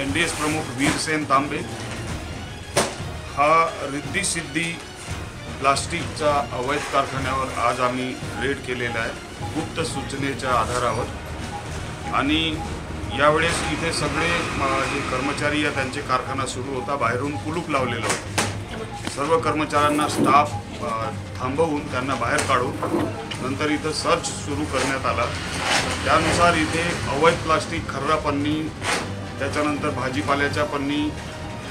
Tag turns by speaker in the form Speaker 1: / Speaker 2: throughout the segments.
Speaker 1: NDS प्रमुख वीरसेन तांबे हा रिद्धी सिद्धी प्लास्टिकच्या अवैध कारखान्यावर आज आम्ही रेड केलेला आहे गुप्त सूचनेच्या आधारावर। आणि यावेळेस इथे सगळे जे कर्मचारी या त्यांचे कारखाना सुरू होता, बाहेरून कुलूप लावलेलं होतं। सर्व कर्मचाऱ्यांना स्टाफ थांबवून त्यांना बाहेर काढून नंतर इथं सर्च सुरू करण्यात आला। त्यानुसार इथे अवैध प्लास्टिक, खर्रा पन्नी, त्याच्यानंतर भाजीपाल्याच्या पन्नी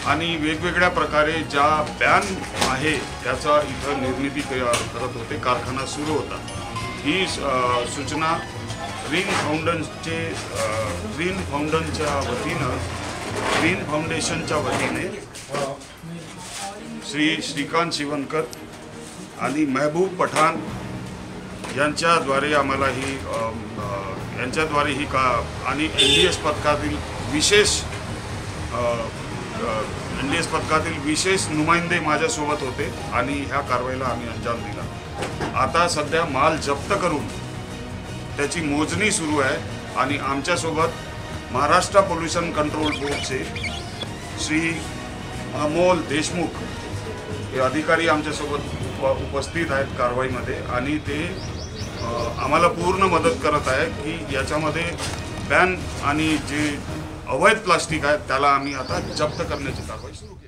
Speaker 1: आणि वेगवेगळ्या प्रकारे ज्या बॅन आहे त्याचा इथं निर्मिती करत होते, कारखाना सुरू होता। ही सूचना ग्रीन फाउंडेशनच्या वतीने श्री श्रीकांत शिवनकर आणि महबूब पठाण यांच्याद्वारे आम्हाला ही आणि NDS पथकातील विशेष नुमाइंदे माझ्यासोबत होते आणि ह्या कारवाईला आम्ही अंजाम दिला। आता सध्या माल जप्त करून त्याची मोजणी सुरू आहे आणि आमच्यासोबत महाराष्ट्र पोल्यूशन कंट्रोल बोर्डचे श्री अमोल देशमुख हे अधिकारी आमच्यासोबत उपस्थित आहेत कारवाईमध्ये आणि ते आम्हाला पूर्ण मदत करत आहे की याच्यामध्ये बॅन आणि जे अवैध प्लास्टिक आहे त्याला आम्ही आता जप्त करण्याची कारवाई सुरू केली।